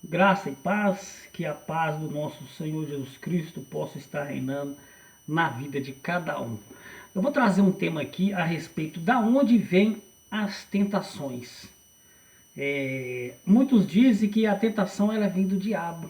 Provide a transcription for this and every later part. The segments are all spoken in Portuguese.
Graça e paz, que a paz do nosso Senhor Jesus Cristo possa estar reinando na vida de cada um. Eu vou trazer um tema aqui a respeito da onde vêm as tentações. Muitos dizem que a tentação ela vem do diabo.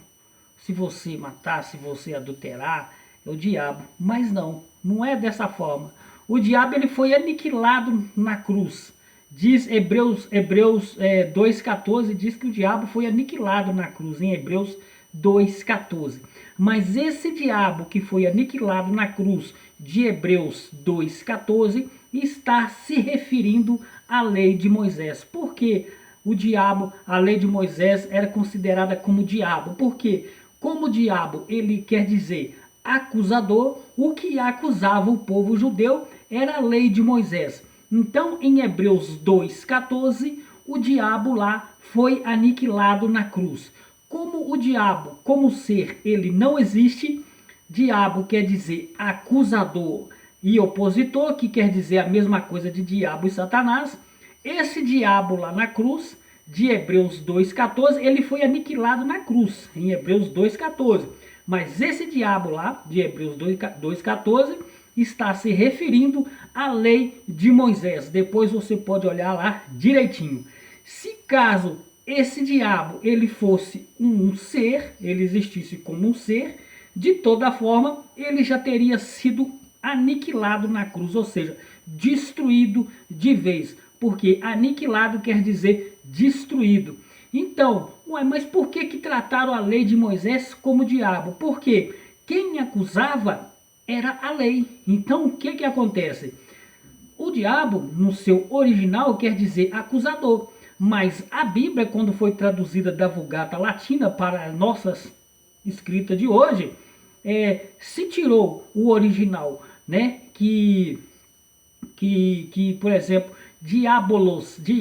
Se você matar, se você adulterar, é o diabo. Mas não é dessa forma. O diabo ele foi aniquilado na cruz. Diz Hebreus 2,14, diz que o diabo foi aniquilado na cruz, em Hebreus 2,14. Mas esse diabo que foi aniquilado na cruz de Hebreus 2,14 está se referindo à lei de Moisés. Por quê? O diabo, a lei de Moisés era considerada como diabo. Por quê? Como o diabo, ele quer dizer acusador, o que acusava o povo judeu era a lei de Moisés. Então, em Hebreus 2,14, o diabo lá foi aniquilado na cruz. Como o diabo, como ser, ele não existe, diabo quer dizer acusador e opositor, que quer dizer a mesma coisa de diabo e Satanás. Esse diabo lá na cruz, de Hebreus 2,14, ele foi aniquilado na cruz, em Hebreus 2,14. Mas esse diabo lá, de Hebreus 2,14, está se referindo à lei de Moisés. Depois você pode olhar lá direitinho. Se caso esse diabo ele fosse um ser, ele existisse como um ser, de toda forma ele já teria sido aniquilado na cruz, ou seja, destruído de vez. Porque aniquilado quer dizer destruído. Então, mas por que trataram a lei de Moisés como diabo? Porque quem acusava era a lei. Então, o que acontece? O diabo, no seu original, quer dizer acusador. Mas a Bíblia, quando foi traduzida da Vulgata Latina para a nossa escrita de hoje, se tirou o original, né? Por exemplo, diabolos, e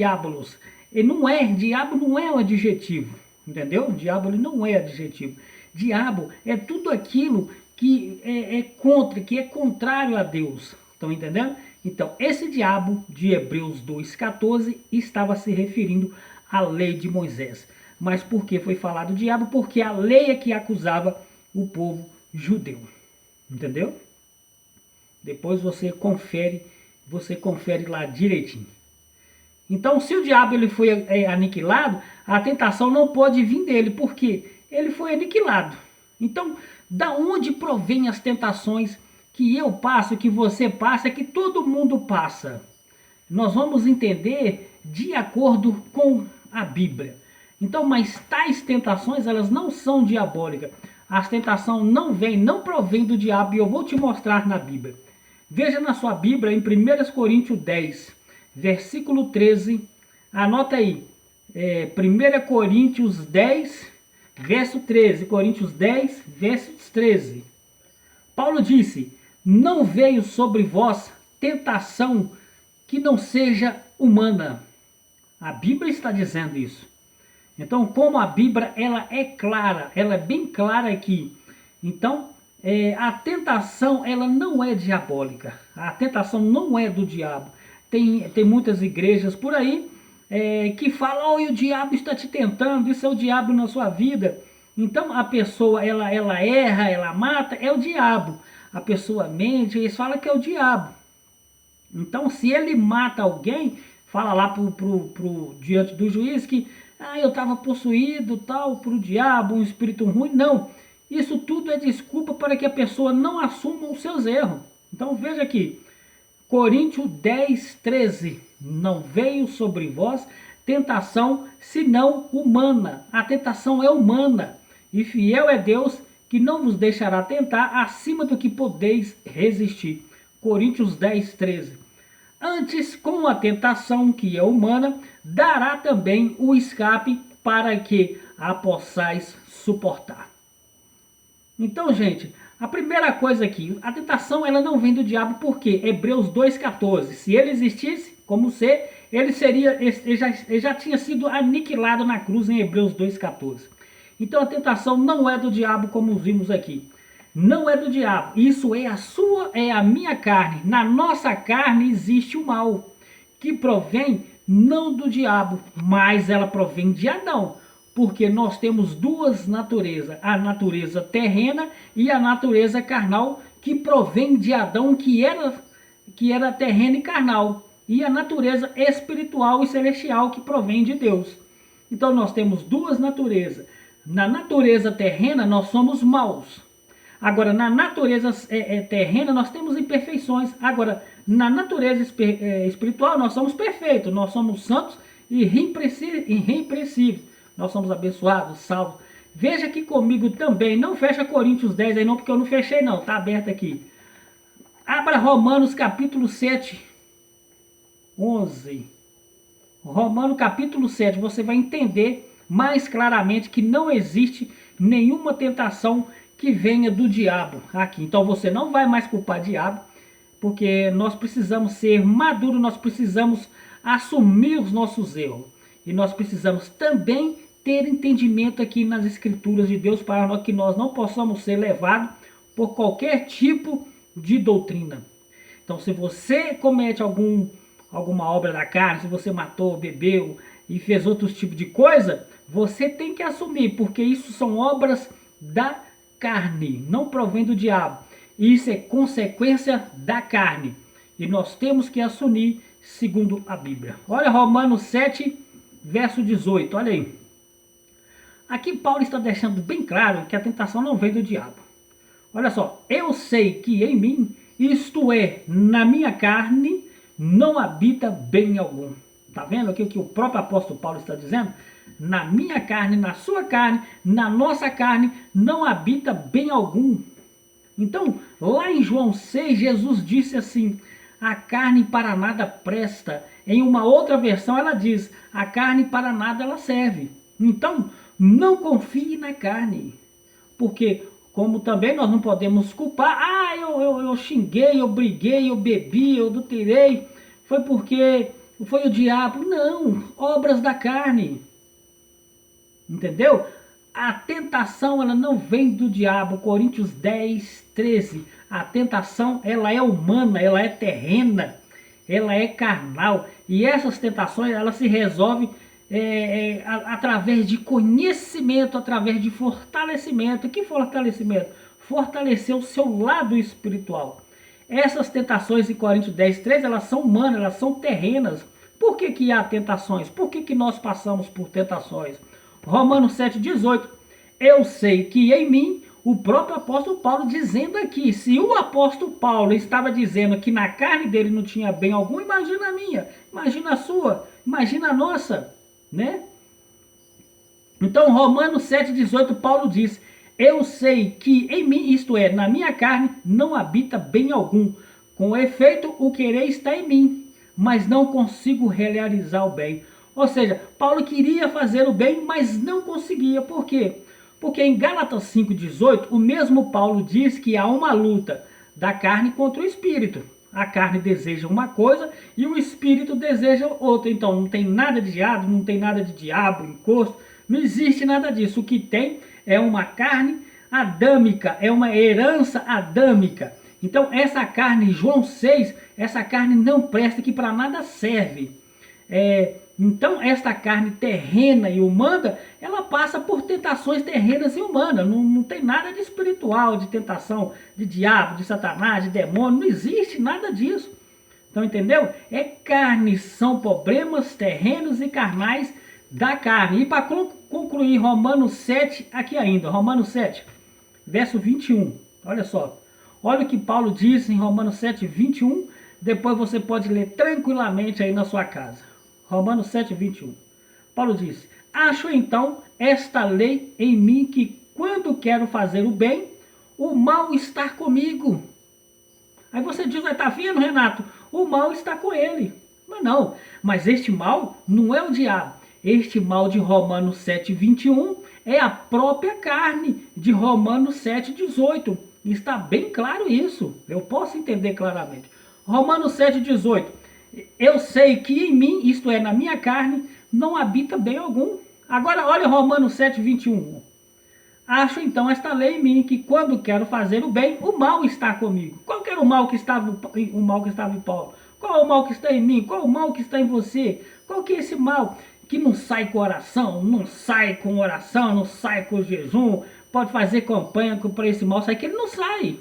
diabo não é um adjetivo, entendeu? Diabo ele não é adjetivo. Diabo é tudo aquilo que é contrário a Deus. Estão entendendo? Então, esse diabo de Hebreus 2,14 estava se referindo à lei de Moisés. Mas por que foi falado diabo? Porque a lei é que acusava o povo judeu. Entendeu? Depois você confere lá direitinho. Então, se o diabo ele foi aniquilado, a tentação não pode vir dele, porque ele foi aniquilado. Então, da onde provém as tentações que eu passo, que você passa, que todo mundo passa? Nós vamos entender de acordo com a Bíblia. Então, mas tais tentações, elas não são diabólicas. As tentações não provém do diabo, e eu vou te mostrar na Bíblia. Veja na sua Bíblia, em 1 Coríntios 10, versículo 13, anota aí, 1 Coríntios 10, verso 13, Coríntios 10, verso 13. Paulo disse, não veio sobre vós tentação que não seja humana. A Bíblia está dizendo isso. Então, como a Bíblia ela é clara, ela é bem clara aqui. Então, a tentação ela não é diabólica. A tentação não é do diabo. Tem muitas igrejas por aí que falam, o diabo está te tentando, isso é o diabo na sua vida. Então a pessoa ela erra, ela mata, é o diabo. A pessoa mente, eles falam que é o diabo. Então se ele mata alguém, fala lá diante do juiz que eu estava possuído tal por o diabo, um espírito ruim. Não, isso tudo é desculpa para que a pessoa não assuma os seus erros. Então veja aqui, Coríntios 10, 13. Não veio sobre vós tentação senão humana. A tentação é humana. E fiel é Deus que não vos deixará tentar acima do que podeis resistir. Coríntios 10, 13. Antes, com a tentação que é humana, dará também o escape para que a possais suportar. Então, gente, a primeira coisa aqui, a tentação ela não vem do diabo, porque Hebreus 2,14, se ele existisse como ser, ele já tinha sido aniquilado na cruz em Hebreus 2,14. Então a tentação não é do diabo, como vimos aqui. Não é do diabo, isso é a minha carne. Na nossa carne existe o mal, que provém não do diabo, mas ela provém de Adão. Porque nós temos duas naturezas, a natureza terrena e a natureza carnal, que provém de Adão, que era terrena e carnal, e a natureza espiritual e celestial, que provém de Deus. Então nós temos duas naturezas. Na natureza terrena nós somos maus. Agora, na natureza terrena nós temos imperfeições. Agora, na natureza espiritual nós somos perfeitos, nós somos santos e irrepreensíveis. Nós somos abençoados, salvos. Veja aqui comigo também, não fecha Coríntios 10 aí não, porque eu não fechei não, está aberto aqui. Abra Romanos capítulo 7, 11. Romanos capítulo 7, você vai entender mais claramente que não existe nenhuma tentação que venha do diabo aqui. Então você não vai mais culpar o diabo, porque nós precisamos ser maduros, nós precisamos assumir os nossos erros. E nós precisamos também ter entendimento aqui nas escrituras de Deus, para que nós não possamos ser levados por qualquer tipo de doutrina. Então se você comete alguma obra da carne, se você matou, bebeu e fez outros tipos de coisa, você tem que assumir, porque isso são obras da carne, não provém do diabo. Isso é consequência da carne. E nós temos que assumir segundo a Bíblia. Olha Romanos 7, verso 18, olha aí. Aqui Paulo está deixando bem claro que a tentação não vem do diabo. Olha só, eu sei que em mim, isto é, na minha carne, não habita bem algum. Está vendo aqui o que o próprio apóstolo Paulo está dizendo? Na minha carne, na sua carne, na nossa carne, não habita bem algum. Então, lá em João 6, Jesus disse assim, a carne para nada presta. Em uma outra versão ela diz, a carne para nada ela serve. Então, não confie na carne. Porque, como também nós não podemos culpar, eu xinguei, eu briguei, eu bebi, eu adulterei, foi porque foi o diabo. Não, obras da carne. Entendeu? A tentação ela não vem do diabo. Coríntios 10, 13. A tentação ela é humana, ela é terrena, ela é carnal. E essas tentações elas se resolvem através de conhecimento, através de fortalecimento. Que fortalecimento? Fortalecer o seu lado espiritual. Essas tentações em Coríntios 10, 13, elas são humanas, elas são terrenas. Por que há tentações? Por que nós passamos por tentações? Romanos 7, 18. Eu sei que em mim, o próprio apóstolo Paulo dizendo aqui, se o apóstolo Paulo estava dizendo que na carne dele não tinha bem algum, imagina a minha, imagina a sua, imagina a nossa, né? Então, Romanos 7, 18, Paulo diz, eu sei que em mim, isto é, na minha carne, não habita bem algum. Com efeito, o querer está em mim, mas não consigo realizar o bem. Ou seja, Paulo queria fazer o bem, mas não conseguia. Por quê? Porque em Gálatas 5,18, o mesmo Paulo diz que há uma luta da carne contra o espírito. A carne deseja uma coisa e o espírito deseja outra. Então não tem nada de diabo, não tem nada de diabo, encosto, não existe nada disso. O que tem é uma carne adâmica, é uma herança adâmica. Então essa carne, João 6, essa carne não presta, que para nada serve. Então esta carne terrena e humana, ela passa por tentações terrenas e humanas. Não tem nada de espiritual, de tentação, de diabo, de satanás, de demônio. Não existe nada disso. Então entendeu? É carne, são problemas terrenos e carnais da carne. E para concluir Romanos 7, aqui ainda, Romanos 7, verso 21. Olha só. Olha o que Paulo diz em Romanos 7, 21. Depois você pode ler tranquilamente aí na sua casa. Romanos 7, 21. Paulo diz, acho então esta lei em mim, que quando quero fazer o bem, o mal está comigo. Aí você diz, está vendo, Renato? O mal está com ele. Mas não, mas este mal não é o diabo. Este mal de Romanos 7, 21 é a própria carne de Romanos 7, 18. Está bem claro isso. Eu posso entender claramente. Romanos 7, 18. Eu sei que em mim, isto é, na minha carne, não habita bem algum. Agora olha Romanos 7, 21. Acho então esta lei em mim, que quando quero fazer o bem, o mal está comigo. Qual que era o mal que estava em Paulo? Qual é o mal que está em mim? Qual é o mal que está em você? Qual que é esse mal que não sai com oração, não sai com oração, não sai com jejum, pode fazer campanha para esse mal sair, que ele não sai.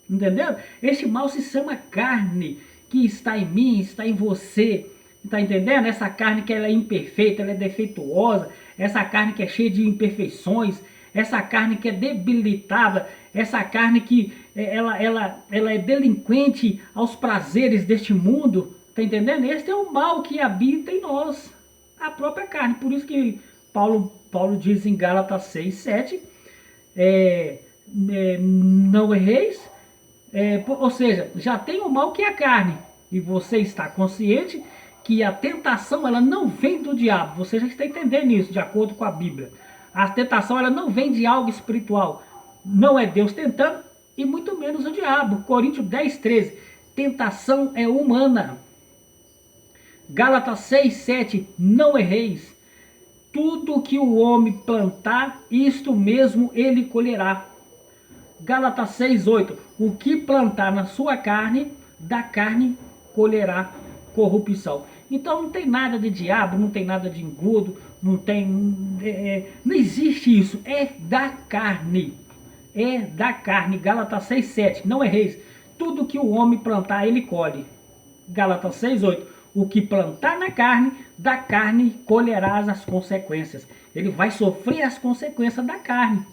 Entendeu? Este mal se chama carne, que está em mim, está em você. Está entendendo? Essa carne que ela é imperfeita, ela é defeituosa, essa carne que é cheia de imperfeições, essa carne que é debilitada, essa carne que ela é delinquente aos prazeres deste mundo. Está entendendo? Este é o mal que habita em nós, a própria carne. Por isso que Paulo diz em Gálatas 6, 7, não erreis. Ou seja, já tem o mal que é a carne, e você está consciente que a tentação ela não vem do diabo. Você já está entendendo isso, de acordo com a Bíblia. A tentação ela não vem de algo espiritual. Não é Deus tentando, e muito menos o diabo. Coríntios 10, 13. Tentação é humana. Gálatas 6, 7. Não erreis. Tudo que o homem plantar, isto mesmo ele colherá. Gálatas 6, 8. O que plantar na sua carne, da carne colherá corrupção. Então não tem nada de diabo, não tem nada de engodo, não existe isso. É da carne. É da carne. Gálatas 6, 7. Não erreis. Tudo que o homem plantar, ele colhe. Gálatas 6, 8. O que plantar na carne, da carne colherás as consequências. Ele vai sofrer as consequências da carne.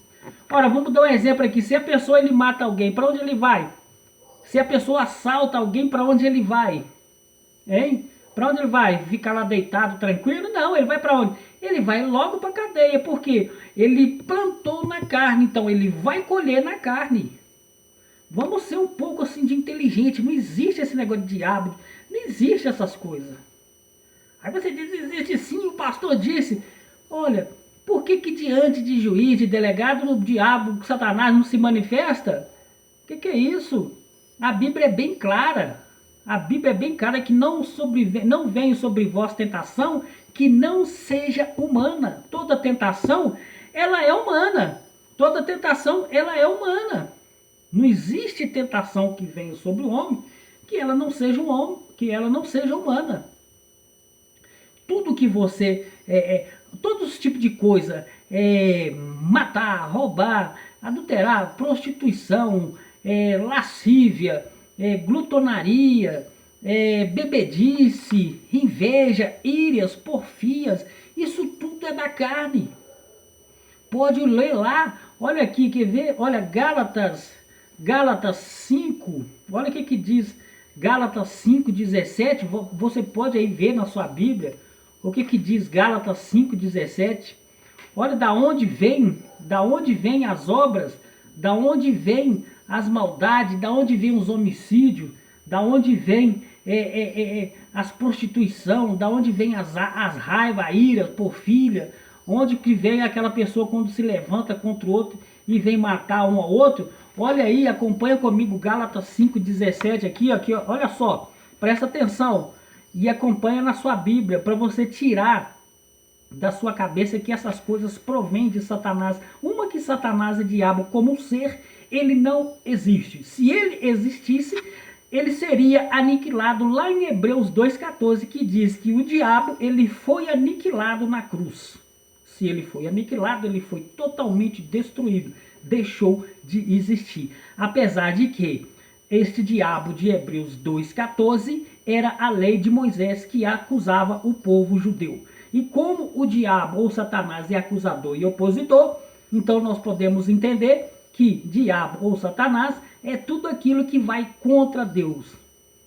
Ora, vamos dar um exemplo aqui. Se a pessoa ele mata alguém, para onde ele vai? Se a pessoa assalta alguém, para onde ele vai? Hein? Para onde ele vai? Ficar lá deitado, tranquilo? Não, ele vai para onde? Ele vai logo para a cadeia, porque ele plantou na carne, então ele vai colher na carne. Vamos ser um pouco assim de inteligente. Não existe esse negócio de diabo, não existe essas coisas. Aí você diz, existe sim, o pastor disse. Olha, por que diante de juiz, de delegado, o diabo, Satanás não se manifesta? O que é isso? A Bíblia é bem clara. A Bíblia é bem clara que não venha sobre vós tentação que não seja humana. Toda tentação, ela é humana. Toda tentação, ela é humana. Não existe tentação que venha sobre o homem que ela não seja um homem, que ela não seja humana. Tudo que você... todos os tipos de coisa, matar, roubar, adulterar, prostituição, lascívia, glutonaria, bebedice, inveja, írias, porfias, isso tudo é da carne. Pode ler lá, olha aqui, quer ver? Olha Gálatas 5, olha o que diz Gálatas 5, 17, você pode aí ver na sua Bíblia, o que diz Gálatas 5, 17. Olha da onde vem as obras, da onde vem as maldades, da onde vem os homicídios, da onde vem as prostituição, da onde vem as raivas, a ira, porfia, onde que vem aquela pessoa quando se levanta contra o outro e vem matar um ao outro. Olha aí, acompanha comigo Gálatas 5,17 aqui, olha só, presta atenção e acompanha na sua Bíblia para você tirar da sua cabeça que essas coisas provêm de Satanás. Uma, que Satanás é diabo como um ser, ele não existe. Se ele existisse, ele seria aniquilado lá em Hebreus 2,14, que diz que o diabo ele foi aniquilado na cruz. Se ele foi aniquilado, ele foi totalmente destruído, deixou de existir. Apesar de que este diabo de Hebreus 2,14 era a lei de Moisés que acusava o povo judeu. E como o diabo ou Satanás é acusador e opositor, então nós podemos entender que diabo ou Satanás é tudo aquilo que vai contra Deus.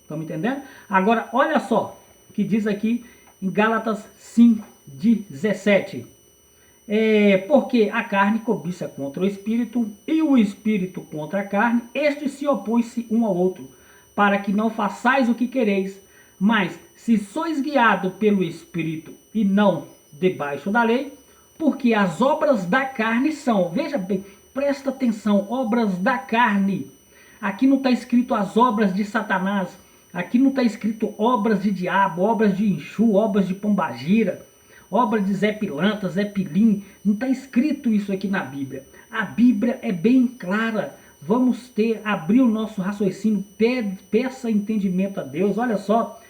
Estão me entendendo? Agora, olha só o que diz aqui em Gálatas 5:17. Porque a carne cobiça contra o espírito e o espírito contra a carne, estes se opõem-se um ao outro, para que não façais o que quereis. Mas se sois guiado pelo espírito e não debaixo da lei, porque as obras da carne são, veja bem, presta atenção, obras da carne. Aqui não está escrito as obras de Satanás, aqui não está escrito obras de diabo, obras de Enxu, obras de Pombagira, obra de Zé Pilantra, Zé Pilim. Não está escrito isso aqui na Bíblia. A Bíblia é bem clara. Vamos abrir o nosso raciocínio, peça entendimento a Deus. Olha só,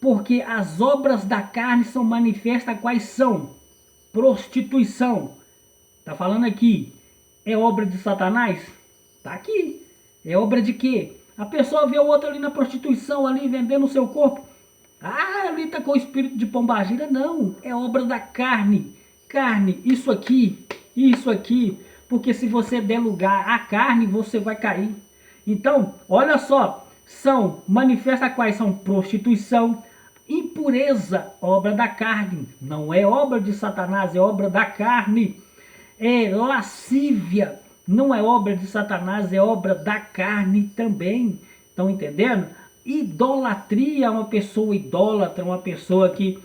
Porque as obras da carne são manifestas quais são? Prostituição. Está falando aqui. É obra de Satanás? Está aqui. É obra de quê? A pessoa vê o outro ali na prostituição, ali vendendo o seu corpo. Ah, ali está com o espírito de pombagira. Não, é obra da carne. Carne, isso aqui. Porque se você der lugar à carne, você vai cair. Então, olha só. São manifestas quais são? Prostituição, impureza, obra da carne. Não é obra de Satanás, é obra da carne. É lascívia, não é obra de Satanás, é obra da carne também. Estão entendendo? Idolatria, uma pessoa idólatra, uma pessoa que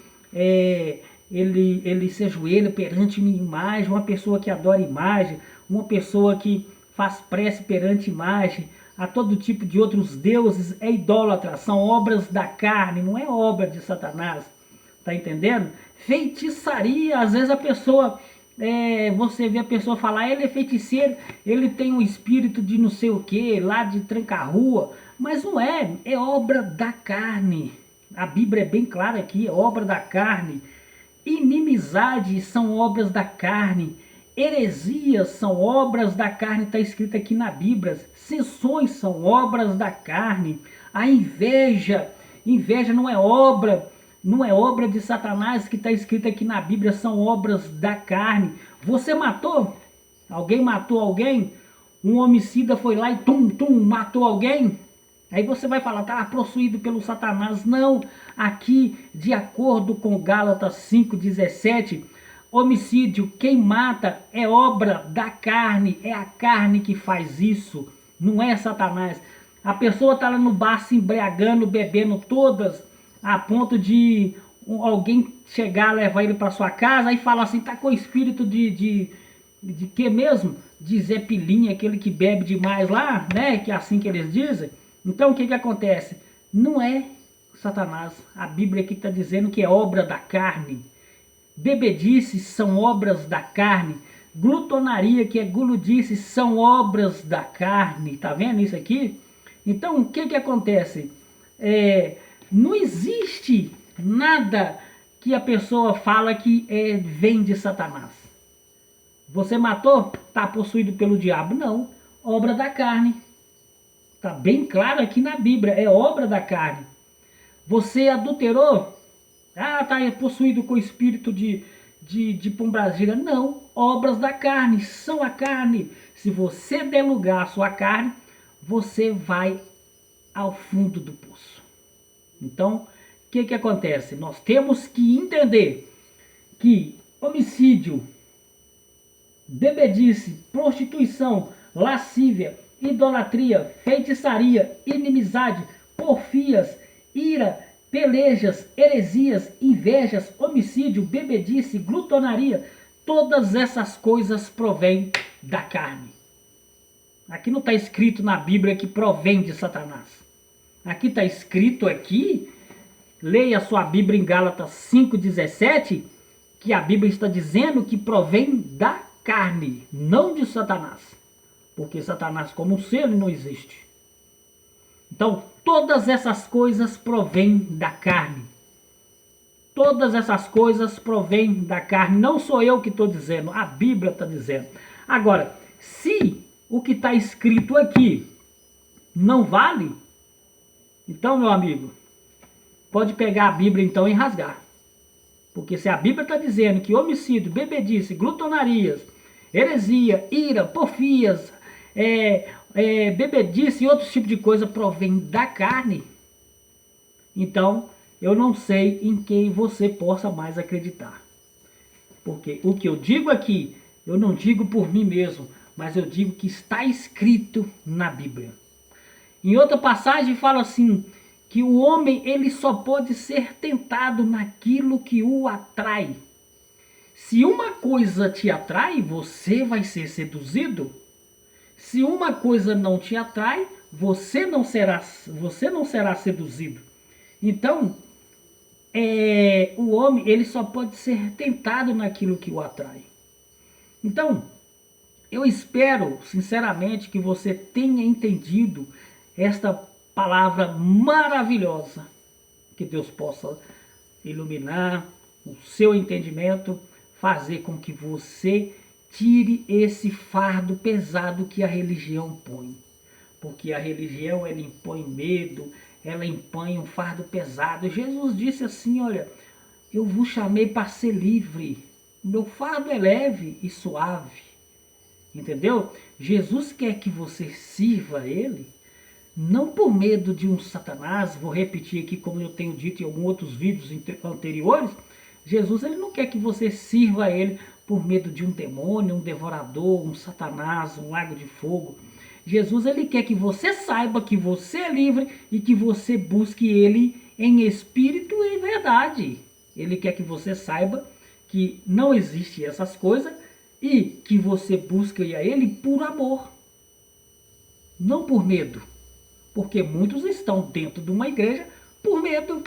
ele se ajoelha perante minha imagem, uma pessoa que adora imagem, uma pessoa que faz prece perante imagem, a todo tipo de outros deuses, é idólatra, são obras da carne, não é obra de Satanás. Tá entendendo? Feitiçaria, às vezes a pessoa... você vê a pessoa falar, ele é feiticeiro, ele tem um espírito de não sei o que, lá de tranca-rua, mas não é, é obra da carne. A Bíblia é bem clara aqui, é obra da carne. Inimizade são obras da carne. Heresias são obras da carne, está escrito aqui na Bíblia. Sessões são obras da carne. A inveja não é obra de Satanás, que está escrito aqui na Bíblia, são obras da carne. Você matou? Alguém matou alguém? Um homicida foi lá e matou alguém? Aí você vai falar, tá possuído pelo Satanás. Não, aqui, de acordo com Gálatas 5,17, homicídio, quem mata é obra da carne, é a carne que faz isso, não é Satanás. A pessoa está lá no bar se embriagando, bebendo todas, a ponto de alguém chegar, levar ele para sua casa e falar assim, tá com espírito de que mesmo? De Zé Pilinha, aquele que bebe demais lá, né? Que é assim que eles dizem. Então o que acontece? Não é Satanás. A Bíblia aqui está dizendo que é obra da carne. Bebedices são obras da carne. Glutonaria, que é guludice, são obras da carne. Tá vendo isso aqui? Então o que acontece? Não existe nada que a pessoa fala que vem de Satanás. Você matou? Está possuído pelo diabo? Não. Obra da carne. Está bem claro aqui na Bíblia. É obra da carne. Você adulterou? Ah, está possuído com o espírito de pombagira. Não. Obras da carne. São a carne. Se você der lugar à sua carne, você vai ao fundo do poço. Então, o que acontece? Nós temos que entender que homicídio, bebedice, prostituição, lascívia, idolatria, feitiçaria, inimizade, porfias, ira, pelejas, heresias, invejas, homicídio, bebedice, glutonaria, todas essas coisas provêm da carne. Aqui não está escrito na Bíblia que provém de Satanás. Aqui está escrito aqui, leia a sua Bíblia em Gálatas 5,17, que a Bíblia está dizendo que provém da carne, não de Satanás. Porque Satanás como ser, ele não existe. Então, todas essas coisas provêm da carne. Todas essas coisas provêm da carne. Não sou eu que estou dizendo, a Bíblia está dizendo. Agora, se o que está escrito aqui não vale, então, meu amigo, pode pegar a Bíblia então e rasgar. Porque se a Bíblia está dizendo que homicídio, bebedice, glutonarias, heresia, ira, porfias, bebedice e outros tipos de coisa provém da carne, então eu não sei em quem você possa mais acreditar. Porque o que eu digo aqui, eu não digo por mim mesmo, mas eu digo que está escrito na Bíblia. Em outra passagem fala assim, que o homem ele só pode ser tentado naquilo que o atrai. Se uma coisa te atrai, você vai ser seduzido. Se uma coisa não te atrai, você não será seduzido. Então, o homem ele só pode ser tentado naquilo que o atrai. Então, eu espero sinceramente que você tenha entendido esta palavra maravilhosa Que Deus possa iluminar o seu entendimento, fazer com que você tire esse fardo pesado que a religião põe. Porque a religião, ela impõe medo, ela impõe um fardo pesado. Jesus disse assim, olha, eu vos chamei para ser livre. Meu fardo é leve e suave. Entendeu? Jesus quer que você sirva a Ele, não por medo de um Satanás, vou repetir aqui como eu tenho dito em alguns outros vídeos anteriores, Jesus ele não quer que você sirva a Ele por medo de um demônio, um devorador, um Satanás, um lago de fogo. Jesus ele quer que você saiba que você é livre e que você busque Ele em espírito e em verdade. Ele quer que você saiba que não existe essas coisas e que você busque a Ele por amor, não por medo. Porque muitos estão dentro de uma igreja por medo.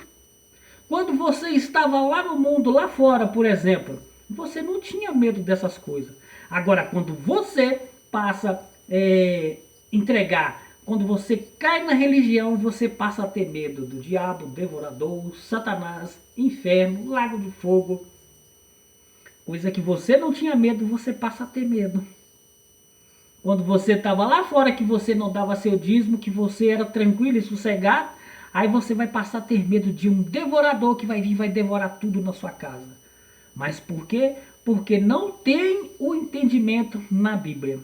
Quando você estava lá no mundo, lá fora, por exemplo, você não tinha medo dessas coisas. Agora, quando você passa a entregar, quando você cai na religião, você passa a ter medo do diabo, devorador, Satanás, inferno, lago de fogo. Coisa que você não tinha medo, você passa a ter medo. Quando você estava lá fora, que você não dava seu dízimo, que você era tranquilo e sossegado, aí você vai passar a ter medo de um devorador que vai vir e vai devorar tudo na sua casa. Mas por quê? Porque não tem o entendimento na Bíblia.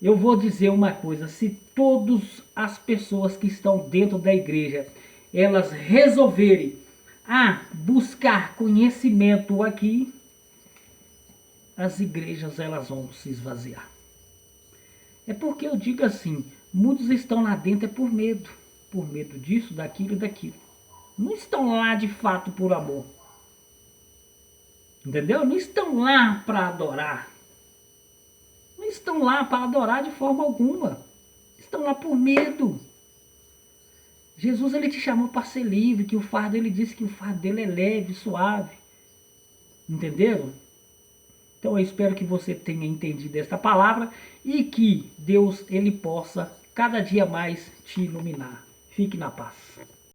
Eu vou dizer uma coisa, se todas as pessoas que estão dentro da igreja, elas resolverem buscar conhecimento aqui, as igrejas elas vão se esvaziar. É porque eu digo assim, muitos estão lá dentro por medo disso, daquilo e daquilo. Não estão lá de fato por amor. Entendeu? Não estão lá para adorar. Não estão lá para adorar de forma alguma. Estão lá por medo. Jesus ele te chamou para ser livre, que o fardo, ele disse que o fardo dele é leve, suave. Entenderam? Então eu espero que você tenha entendido esta palavra e que Deus ele possa cada dia mais te iluminar. Fique na paz.